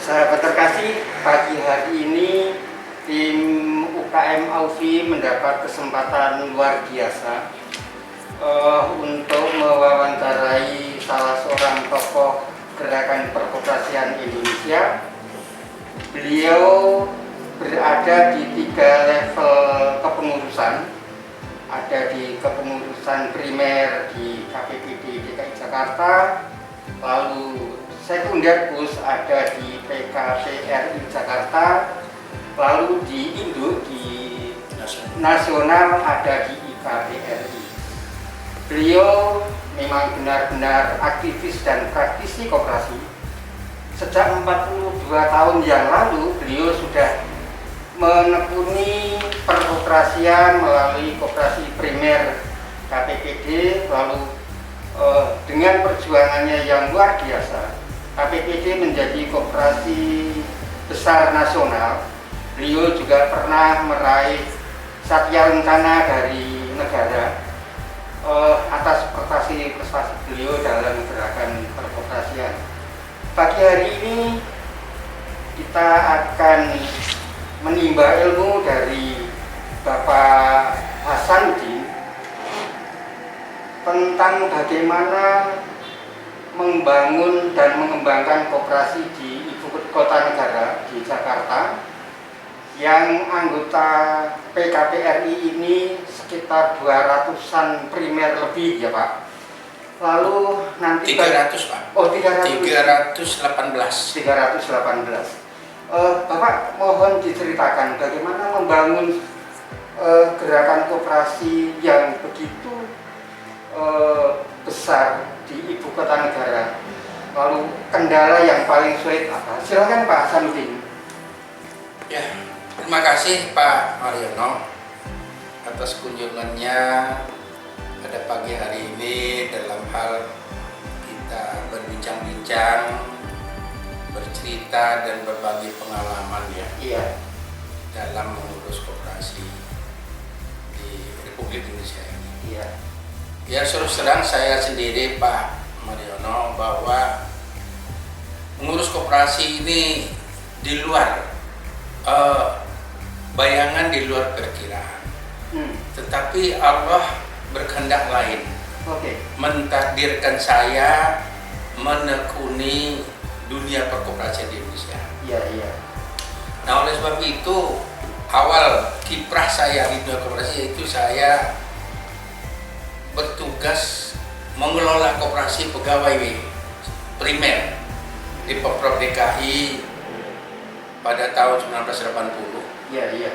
Sahabat terkasih, pagi hari ini tim UKM Aufi mendapat kesempatan luar biasa untuk mewawancarai salah seorang tokoh gerakan perkoperasian Indonesia. Beliau berada di 3 level kepengurusan, ada di kepengurusan primer di KPPD DKI Jakarta, lalu sekunder bus ada di PKPRI Jakarta, lalu di Induk di nasional ada di IKBRI. Beliau memang benar-benar aktivis dan praktisi koperasi. Sejak 42 tahun yang lalu beliau sudah menekuni perkoperasian melalui koperasi primer KPPD, lalu dengan perjuangannya yang luar biasa KPPD menjadi koperasi besar nasional. Beliau juga pernah meraih Satya Lencana dari negara atas prestasi beliau dalam gerakan perkoperasian. Pagi hari ini kita akan menimba ilmu dari Bapak Hasanuddin tentang bagaimana membangun dan mengembangkan koperasi di ibu kota negara di Jakarta, yang anggota PKPRI ini sekitar 200-an primer lebih ya Pak. Lalu nanti 300 Pak. Oh 318. Bapak mohon diceritakan bagaimana membangun gerakan koperasi yang begitu besar di ibu kota negara. Lalu kendala yang paling sulit apa? Silakan Pak Hasanuddin. Ya, terima kasih Pak Mariono atas kunjungannya pada pagi hari ini dalam hal kita berbincang-bincang, bercerita dan berbagi pengalaman ya. Iya. Dalam mengurus koperasi di Republik Indonesia ini. Iya. Ya, terus terang saya sendiri Pak Mariono bahwa mengurus koperasi ini di luar bayangan, di luar perkiraan. Tetapi Allah berkehendak lain. Mentakdirkan saya menekuni dunia perkoperasian di Indonesia. Iya, iya. Nah, oleh sebab itu awal kiprah saya di dunia koperasi itu saya bertugas mengelola koperasi pegawai primer di Pemprov DKI pada tahun 1980. Iya, iya.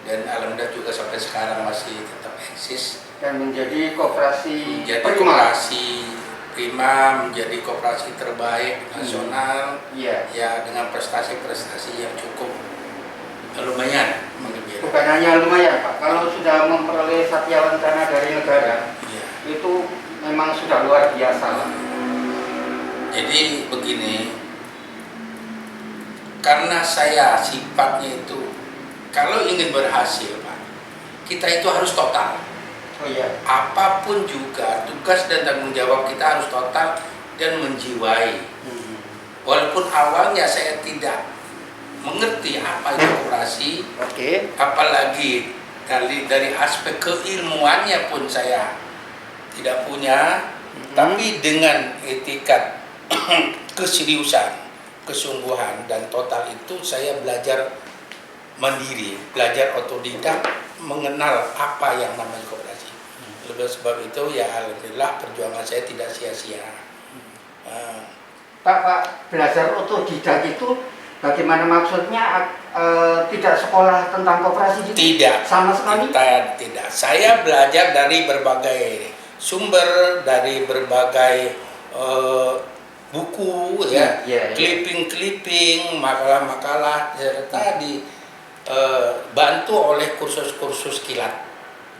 Dan alhamdulillah juga sampai sekarang masih tetap eksis. Dan menjadi koperasi koperasi prima, menjadi koperasi terbaik nasional. Iya. Ya, dengan prestasi-prestasi yang cukup lumayan menggembirakan. Bukan hanya lumayan Pak, kalau sudah memperoleh Satya Lencana dari negara, ya, itu memang sudah luar biasa Pak. Jadi begini, karena saya sifatnya itu kalau ingin berhasil Pak, kita itu harus total. Oh iya. Apapun juga tugas dan tanggung jawab kita harus total dan menjiwai. Walaupun awalnya saya tidak mengerti apa itu koperasi, apalagi dari aspek keilmuannya pun saya tidak punya, tapi dengan etikat keseriusan, kesungguhan dan total itu saya belajar mandiri, belajar otodidak, mengenal apa yang namanya koperasi. Oleh sebab itu ya alhamdulillah perjuangan saya tidak sia-sia. Pak, belajar otodidak itu bagaimana maksudnya? Tidak sekolah tentang koperasi gitu? Tidak, sama sekali? Tidak. Saya belajar dari berbagai sumber, dari berbagai buku, clipping-clipping, makalah-makalah, serta dibantu oleh kursus-kursus kilat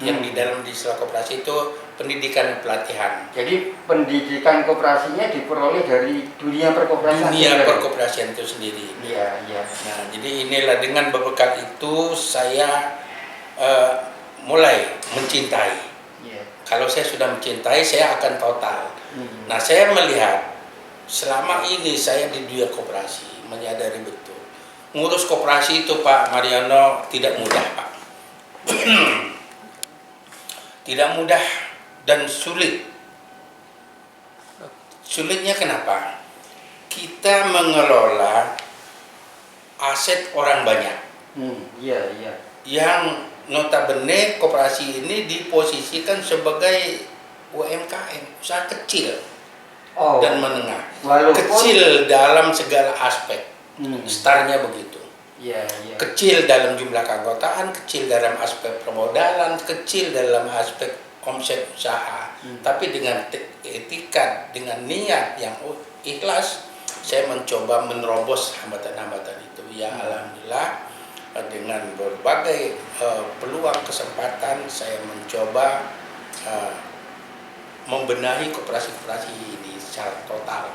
yang di dalam istilah koperasi itu pendidikan pelatihan. Jadi pendidikan koperasinya diperoleh dari dunia perkoperasian. Dunia perkoperasian itu sendiri. Iya, iya. Nah, jadi inilah dengan berbekal itu saya mulai mencintai. Yeah. Kalau saya sudah mencintai, saya akan total. Nah, saya melihat selama ini saya di dunia koperasi menyadari betul. Ngurus koperasi itu Pak Mariano tidak mudah Pak. Tidak mudah dan sulit. Sulitnya kenapa? Kita mengelola aset orang banyak. Iya, iya. Yang notabene koperasi ini diposisikan sebagai UMKM, usaha kecil dan menengah. Walaupun kecil dalam segala aspek. Startnya begitu. Iya, iya. Kecil dalam jumlah keanggotaan, kecil dalam aspek permodalan, kecil dalam aspek omset usaha. Tapi dengan etika, dengan niat yang ikhlas, saya mencoba menerobos hambatan-hambatan itu. Ya alhamdulillah, dengan berbagai peluang kesempatan saya mencoba membenahi koperasi-koperasi ini secara total.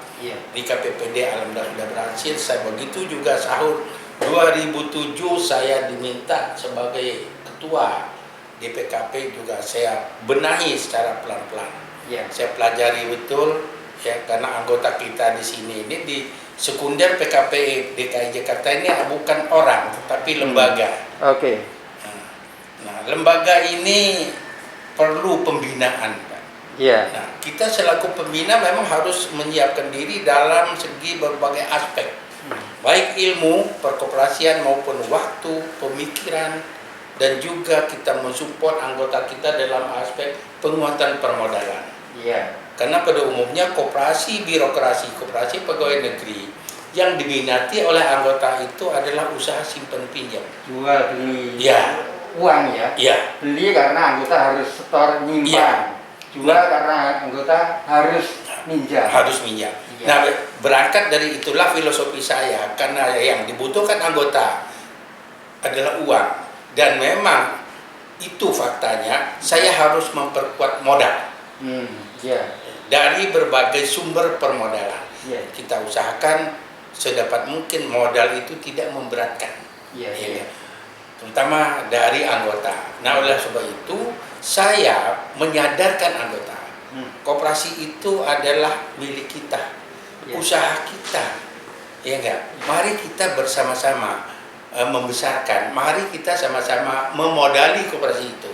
Di KPPD alhamdulillah sudah berhasil. Saya begitu juga sahur 2007 saya diminta sebagai ketua DPKP, juga saya benahi secara pelan-pelan. Saya pelajari betul ya, karena anggota kita di sini ini di sekunder PKP DKI Jakarta ini bukan orang tetapi lembaga. Nah, lembaga ini perlu pembinaan, Pak. Nah, kita selaku pembina memang harus menyiapkan diri dalam segi berbagai aspek, baik ilmu perkoperasian maupun waktu, pemikiran, dan juga kita mensupport anggota kita dalam aspek penguatan permodalan. Karena pada umumnya koperasi birokrasi, koperasi pegawai negeri yang diminati oleh anggota itu adalah usaha simpan pinjam. Jual beli uang ya. Beli karena anggota harus setor nyimpan. Jual karena anggota harus minjam. Nah, berangkat dari itulah filosofi saya, karena yang dibutuhkan anggota adalah uang, dan memang itu faktanya saya harus memperkuat modal dari berbagai sumber permodalan. Kita usahakan sedapat mungkin modal itu tidak memberatkan, terutama dari anggota. Nah, oleh sebab itu saya menyadarkan anggota, koperasi itu adalah milik kita, usaha kita, ya enggak? Mari kita bersama-sama membesarkan, mari kita sama-sama memodali koperasi itu,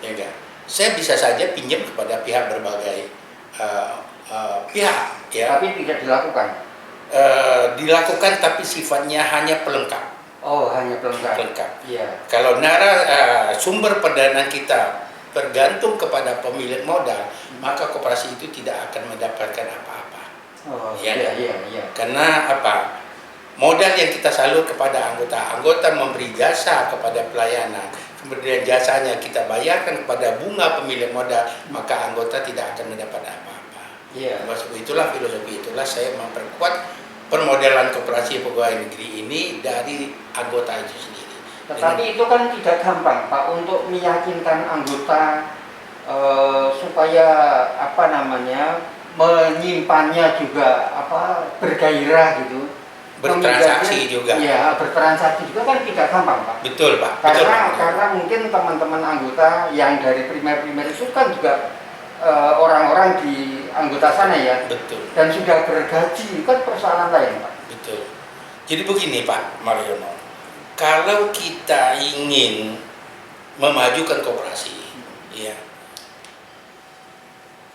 ya enggak? Saya bisa saja pinjam kepada pihak berbagai pihak, ya. Tapi tidak dilakukan. Dilakukan, tapi sifatnya hanya pelengkap. Hanya pelengkap. Kalau sumber pendanaan kita bergantung kepada pemilik modal, maka koperasi itu tidak akan mendapatkan apa-apa. Karena apa? Modal yang kita salur kepada anggota memberi jasa kepada pelayanan, kemudian jasanya kita bayarkan kepada bunga pemilik modal, maka anggota tidak akan mendapat apa-apa. Itulah filosofi, itulah saya memperkuat permodalan koperasi pegawai negeri ini dari anggota itu sendiri. Tetapi itu kan tidak gampang, Pak, untuk meyakinkan anggota supaya menyimpannya juga bergairah gitu. Bertransaksi juga. Bertransaksi juga kan tidak gampang, Pak. Betul, Pak. Karena mungkin teman-teman anggota yang dari primer-primer itu kan juga orang-orang di anggota sana ya. Betul. Dan sudah bergaji, kan persoalan lain, Pak. Betul. Jadi begini, Pak Mariono. Kalau kita ingin memajukan koperasi,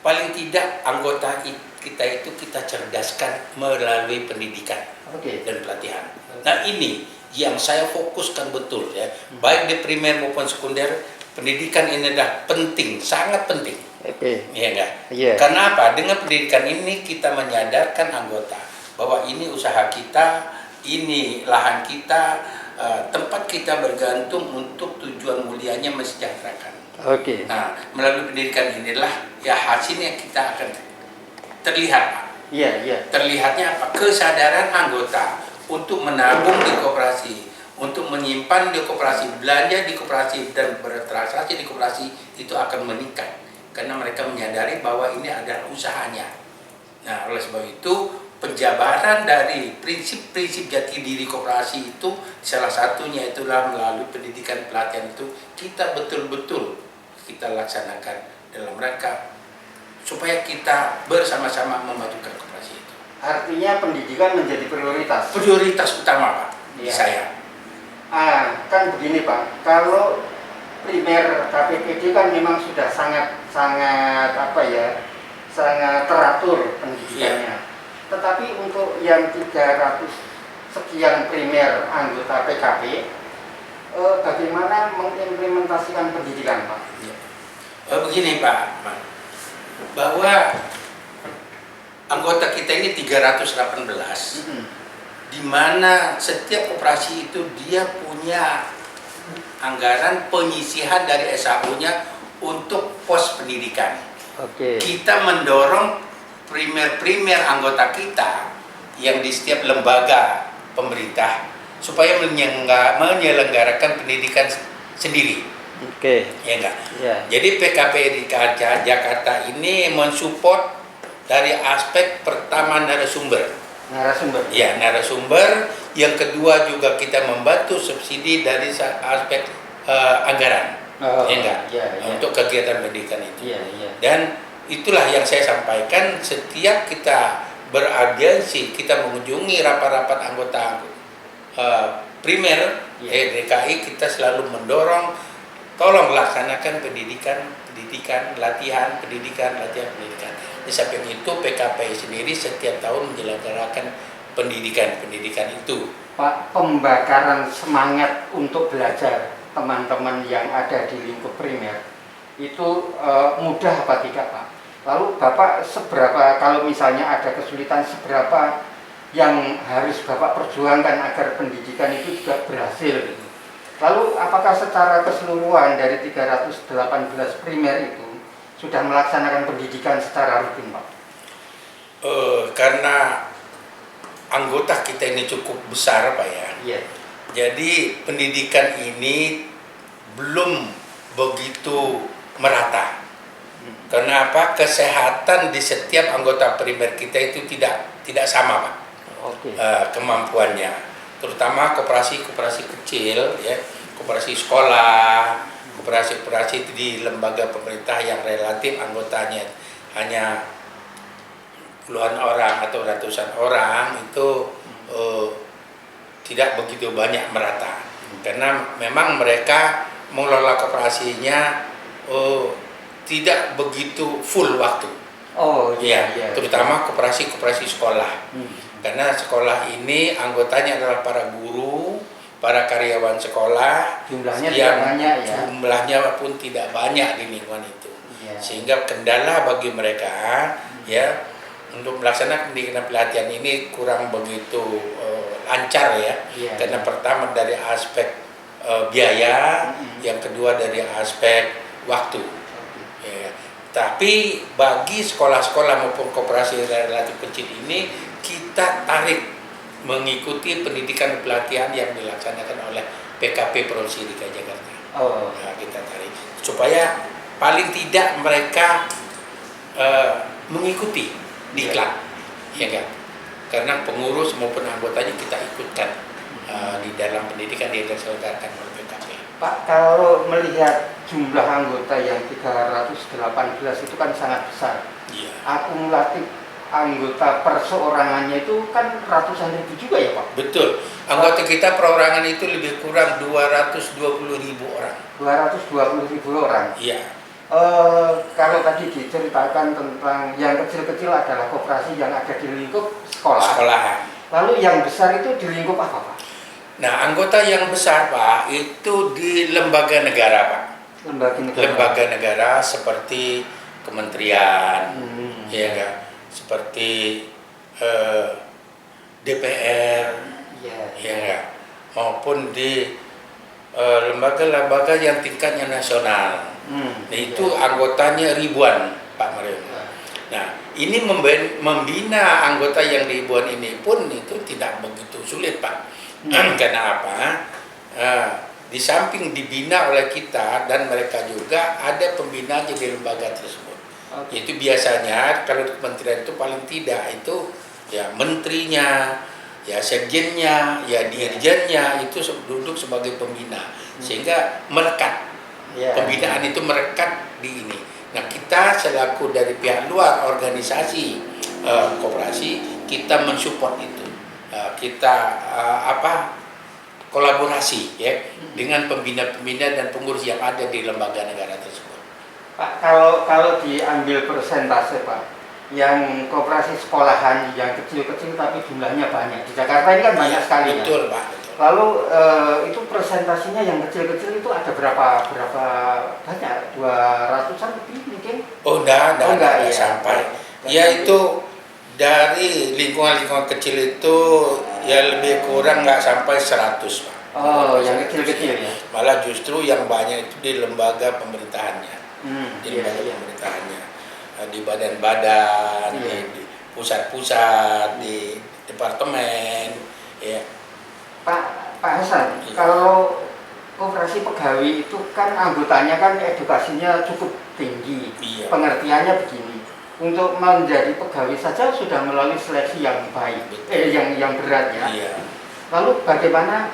paling tidak anggota kita itu kita cerdaskan melalui pendidikan dan pelatihan. Nah, ini yang saya fokuskan betul ya, baik di primer maupun sekunder, pendidikan ini adalah penting, sangat penting. Iya enggak? Karena apa? Dengan pendidikan ini kita menyadarkan anggota bahwa ini usaha kita, ini lahan kita, tempat kita bergantung untuk tujuan mulianya mensejahterakan. Nah, melalui pendidikan inilah ya hasilnya kita akan terlihat, Pak. Terlihatnya apa? Kesadaran anggota untuk menabung di koperasi, untuk menyimpan di koperasi, belanja di koperasi, dan bertransaksi di koperasi itu akan meningkat karena mereka menyadari bahwa ini adalah usahanya. Nah, oleh sebab itu penjabaran dari prinsip-prinsip jati diri koperasi itu salah satunya itulah melalui pendidikan pelatihan itu kita betul-betul kita laksanakan dalam rangka supaya kita bersama-sama memajukan koperasi itu. Artinya pendidikan menjadi prioritas. Prioritas utama Pak di saya. Kan begini Pak, kalau primer KPPD kan memang sudah sangat teratur pendidikannya. Tetapi untuk yang 300 sekian primer anggota PKP, bagaimana mengimplementasikan pendidikan Pak? Begini Pak, bahwa anggota kita ini 318, di mana setiap koperasi itu dia punya anggaran penyisihan dari SAU-nya untuk pos pendidikan. Kita mendorong primer anggota kita yang di setiap lembaga pemerintah supaya menyelenggarakan pendidikan sendiri. Ya enggak? Jadi PKP di Jakarta ini mensupport dari aspek pertama narasumber. Ya, narasumber. Yang kedua juga kita membantu subsidi dari aspek anggaran. Untuk kegiatan pendidikan itu. Dan itulah yang saya sampaikan, setiap kita beraudiensi, kita mengunjungi rapat-rapat anggota primer DKI, kita selalu mendorong tolong laksanakan pendidikan, latihan. Di samping itu PKP sendiri setiap tahun menyelenggarakan pendidikan itu. Pak, pembakaran semangat untuk belajar teman-teman yang ada di lingkup primer itu mudah apa tidak Pak? Lalu Bapak seberapa, kalau misalnya ada kesulitan, seberapa yang harus Bapak perjuangkan agar pendidikan itu juga berhasil gitu? Lalu apakah secara keseluruhan dari 318 primer itu sudah melaksanakan pendidikan secara rutin Pak? Karena anggota kita ini cukup besar Pak ya. Jadi pendidikan ini belum begitu merata. Kenapa? Kesehatan di setiap anggota primer kita itu tidak sama Pak. Kemampuannya, terutama koperasi kecil ya, koperasi sekolah, koperasi di lembaga pemerintah yang relatif anggotanya hanya puluhan orang atau ratusan orang, itu tidak begitu banyak merata, karena memang mereka mengelola koperasinya tidak begitu full waktu. Terutama koperasi sekolah. Karena sekolah ini anggotanya adalah para guru, para karyawan sekolah, jumlahnya tidak banyak ya. Jumlahnya pun tidak banyak di lingkungan itu. Sehingga kendala bagi mereka ya untuk melaksanakan pendidikan pelatihan ini kurang begitu lancar ya. Karena pertama dari aspek biaya, yang kedua dari aspek waktu. Tapi bagi sekolah-sekolah maupun koperasi relatif kecil ini, kita tarik mengikuti pendidikan pelatihan yang dilaksanakan oleh PKP Provinsi DKI Jakarta. Kita tarik supaya paling tidak mereka mengikuti diklat, ya kan? Karena pengurus maupun anggotanya kita ikutkan di dalam pendidikan yang diselenggarakan oleh PKP. Pak, kalau melihat jumlah anggota yang 318 itu kan sangat besar. Akumulatif anggota perseorangannya itu kan ratusan ribu juga ya Pak? Betul. Anggota kita perorangan itu lebih kurang 220.000 orang. 220.000 orang? Iya. Kalau tadi diceritakan tentang yang kecil-kecil adalah koperasi yang ada di lingkup sekolahan. Lalu yang besar itu di lingkup apa Pak? Nah, anggota yang besar Pak itu di lembaga negara Pak. Lembaga negara seperti kementerian, ya kan? Seperti DPR, ya kan? Maupun di lembaga-lembaga yang tingkatnya nasional. Nah, itu anggotanya ribuan Pak Mario. Nah, ini membina anggota yang ribuan ini pun itu tidak begitu sulit Pak. Karena apa? Di samping dibina oleh kita dan mereka juga ada pembina di lembaga tersebut. Itu biasanya kalau kementerian itu paling tidak itu ya menterinya, ya sekjennya, ya dirjennya itu duduk sebagai pembina, sehingga melekat. Pembinaan itu merekat di ini. Nah, kita selaku dari pihak luar organisasi koperasi, kita mensupport itu. Kita kolaborasi ya dengan pembina-pembina dan pengurus yang ada di lembaga negara tersebut. Pak, kalau diambil persentase Pak, yang koperasi sekolahan yang kecil-kecil tapi jumlahnya banyak di Jakarta ini kan banyak sekali. Betul ya? Pak. Betul. Lalu itu presentasinya yang kecil-kecil itu ada berapa banyak? 200-an lebih mungkin? Oh enggak ya. sampai. Ya itu dari lingkungan-lingkungan kecil itu ya lebih kurang nggak sampai 100 Pak. Oh, yang kecil-kecil ya? Malah justru yang banyak itu di lembaga pemerintahannya. Di lembaga iya. pemerintahannya. Di badan-badan, di pusat-pusat, di departemen, ya. Pak Hasan, kalau koperasi pegawai itu kan anggotanya kan edukasinya cukup tinggi, pengertiannya begini. Untuk menjadi pegawai saja sudah melalui seleksi yang baik, yang berat ya. Lalu bagaimana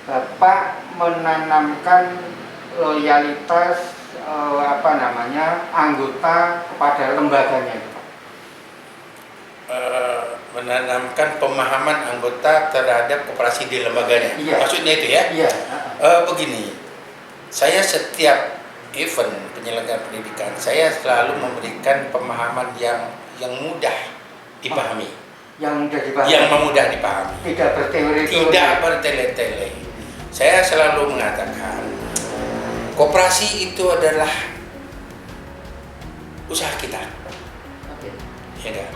Bapak menanamkan loyalitas anggota kepada lembaganya? Menanamkan pemahaman anggota terhadap koperasi di lembaganya. Maksudnya itu ya? Begini, saya setiap event penyelenggaraan pendidikan, saya selalu memberikan pemahaman yang mudah dipahami. Yang mudah dipahami. Tidak berteori. Tidak bertele-tele. Saya selalu mengatakan, koperasi itu adalah usaha kita. Ya kan?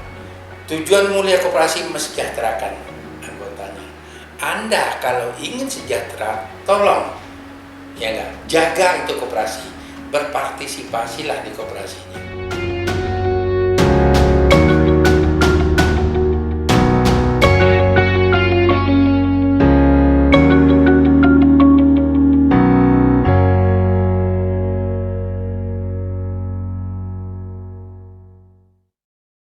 Tujuan mulia koperasi mesejahterakan anggotanya. Anda kalau ingin sejahtera, tolong ya enggak, jaga itu koperasi, berpartisipasilah di koperasinya.